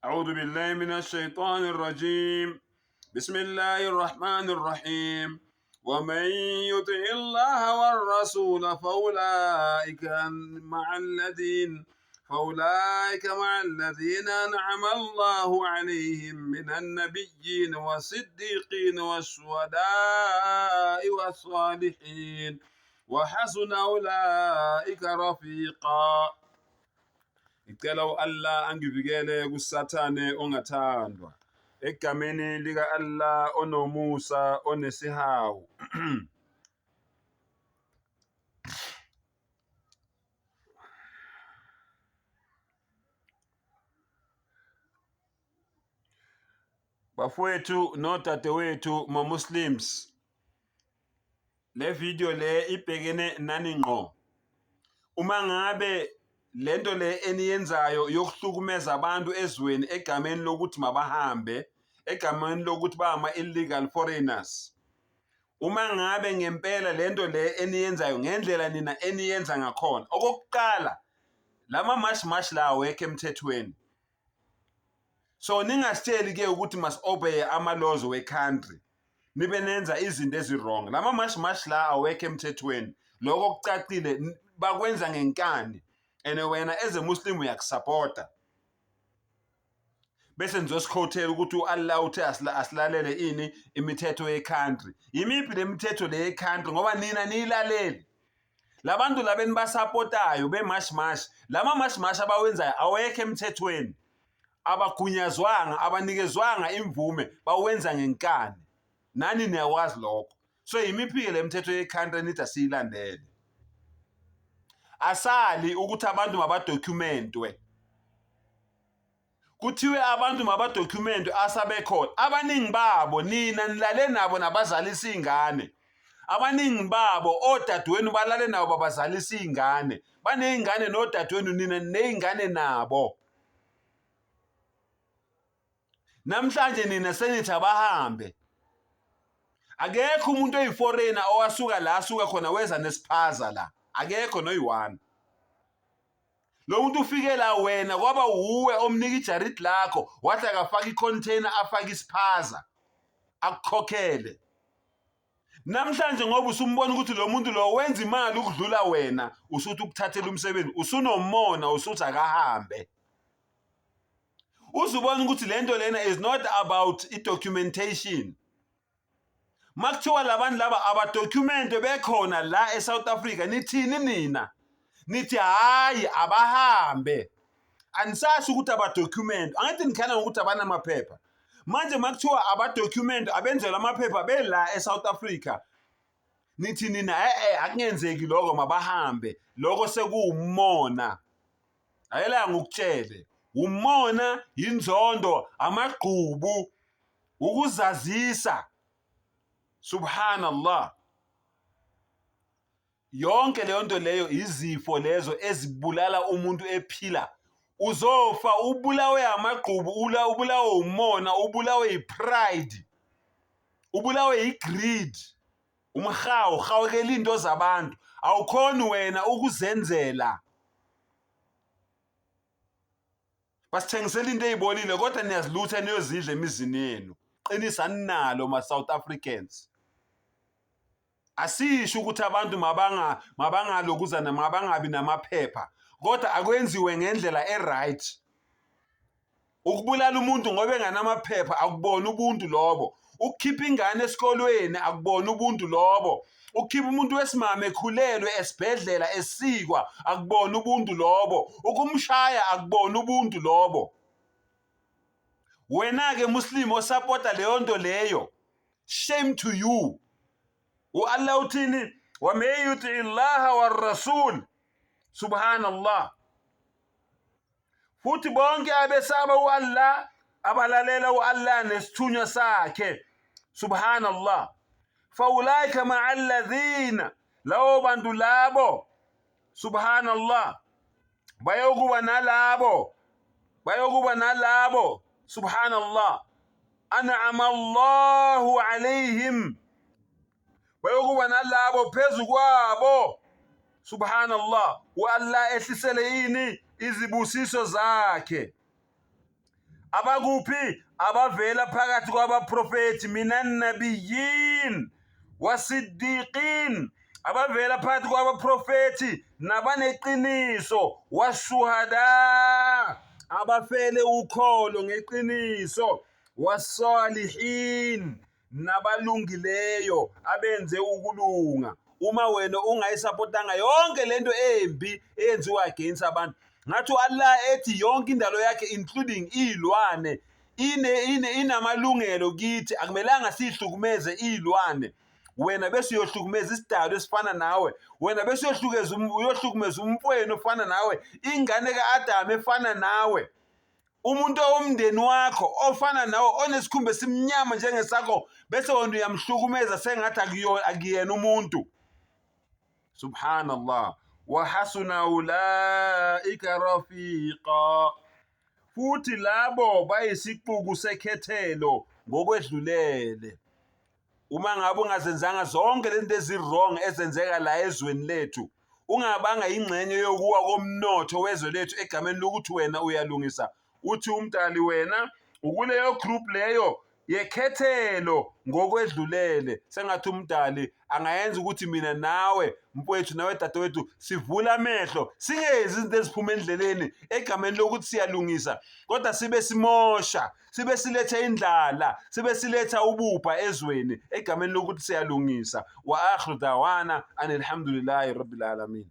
أعوذ بالله من الشيطان الرجيم بسم الله الرحمن الرحيم ومن يطع الله والرسول فأولئك مع الذين أنعم الله عليهم من النبيين والصديقين والشهداء والصالحين وحسن أولئك رفيقا. Ngicela uAllah angivikele kusathane ongathandwa egameni lika Allah onomusa onesihawu. Bafowethu nodadewethu ma-Muslims, le video le ibhekene nani ngqo. Uma ngabe lento le eniyenzayo yokuhlukumeza abantu ezweni egameni lokuthi mabahambe, egameni lokuthi bama-illegal foreigners, uma ngabe ngempela lento le eniyenzayo ngendlela nina eniyenza ngakhona, okokuqala lama-mash la awekho emthethweni. So ningasitsheli-ke ukuthi must-obey ama-laws we-country, nibe nenza izinto ezi-wrong. Lama-mash la awekho emthethweni, lokho kucacile, bakwenza ngenkani and wena as a Muslim uyakusapota. Bese nizosikhotela ukuthi uAllah uthe asilalele ini imithetho ye-country. Yimiphi le mithetho le ye-country ngoba nina niyilaleli? Labantu laba enibasapotayo be-mash, lama-mash abawenzayo awekho emthethweni, abagunyazwanga, abanikezwanga imvume, bawenza ngenkani. Nani niyakwazi lokho. So yimiphi le mithetho ye-country nithi asiyilandele? Asali ukuthi abantu mabadocumentwe. Kuthiwe abantu mabadocumentwe asabekhona. Abaningi babo nina nilale nabo nabazalisa ingane. Abaningi babo odadewenu balale nabo babazalisa ingane. Baneyingane nodadewenu, nina neyingane nabo. Namhlanje nina senithi abahambe. Akekho umuntu oyiforeigner owasuka la asuka khona weza nesiphaza la. Akekho noyi-one. Lo muntu ufike la wena kwaba uwe omnika ijaridi lakho wathi akafaka icontainer afaka isiphaza akukhokhele. Namhlanje ngoba usumbona ukuthi lo muntu lo wenza imali ukudlula wena, usuthi ukuthathela umsebenzi, usunomona usuthi akahambe. Uzubona ukuthi lento lena is not about i-documentation. Makuthiwa labantu laba abadocumente bekhona la eSouth Africa, nithini nina? Nithi hayi abahambe. Anisasho ukuthi abadocumente. Angithi nikhana ukuthi abanamaphepha. Manje makuthiwa abadocumente abenzelwa amaphepha bela eSouth Africa, nithi nina akungenzeki lokho mabahambe. Lokho sekuwumona. Ayela ngikutshele. Umona, inzondo, amagqubu, ukuzazisa. Subhanallah. Yonke leyo nto leyo izifo lezo ezibulala umuntu ephila. Uzofa ubulawe amagqubu, ubulawe umona, ubulawe ipride, ubulawe igreed, umhawu, hawukela into zabantu. Awukhoni wena ukuzenzela. Basithengisela into ezibolile kodwa niyazilutha niyozidla emizini yenu. Qinisa nalo ma-South Africans. Asisho ukuthi abantu mabangalokuzana mabangabi namaphepha, kodwa akwenziwe ngendlela e-right. Ukubulala umuntu ngoba enganamaphepha akubona ubuntu lobo. Ukukhipha ingane esikolweni akubona ubuntu lobo. Ukukhipha umuntu wesimame ekhulelwe esibhedlela esikwa akubona ubuntu lobo. Ukumshaya akubona ubuntu lobo. Wena ke Muslim osupporta leyo nto leyo, shame to you. uAllah uthini? Wa may yuti illaha war rasul. Subhanallah. Futhi bonke abesaba uAllah, abalalela uAllah nesithunywa sakhe. Subhanallah. Faulaika ma'alladhina, lawo bantu labo. Subhanallah. Bayokuba nalabo. Subhanallah. An'ama Allahu alayhim. Bayokuba nalabo phezu kwabo. Subhanallah. uAllah ehlisele yini izibusiso zakhe. abakuphi abavela phakathi kwabaprofethi minan nabiyyin wasiddiqin, abavela phakathi kwabaprofethi nabaneqiniso, washuhada, abafele ukholo ngeqiniso, wasalihin, nabalungileyo abenze ukulunga. Uma wena ungayisapotanga yonke lento embi eyenziwa against abantu, ngathi Allah ethi yonke indalo yakhe including ilwane inamalungelo kithi, akumelanga sihlukumeze ilwane. Wena bese uyohlukumeza isidalo esifana nawe, wena bese uyohlukumeza umfweni ofana nawe, ingane ka-Adam efana nawe, umuntu owomndeni wakho ofana nawe onesikhumba esimnyama njengesakho, bese wena uyamhlukumeza sengathi akuyena umuntu. Subhanallah. Wa hasuna ulaika rafiqa, futhi labo bayisiquku sekhethelo ngokwedlulele. Uma ngabe ungazenzanga zonke lento ezirong ezenzeka la ezweni lethu, ungabanga ingxenye yokuwa komnotho wezwe lethu egameni lokuthi wena uyalungisa, uthi umdali wena ukuleyo group leyo yekhethelo ngokwedlulele, sengathi umdali angayenza ukuthi mina nawe mfowethu nawe dadewethu sivule amehlo, singezi izinto eziphuma endleleni egameni lokuthi siyalungisa, kodwa sibe simosha, sibe siletha indlala, sibe siletha ubupha ezweni egameni lokuthi siyalungisa. Wa akhiru dawana anilhamdulillahi rabbil alamin.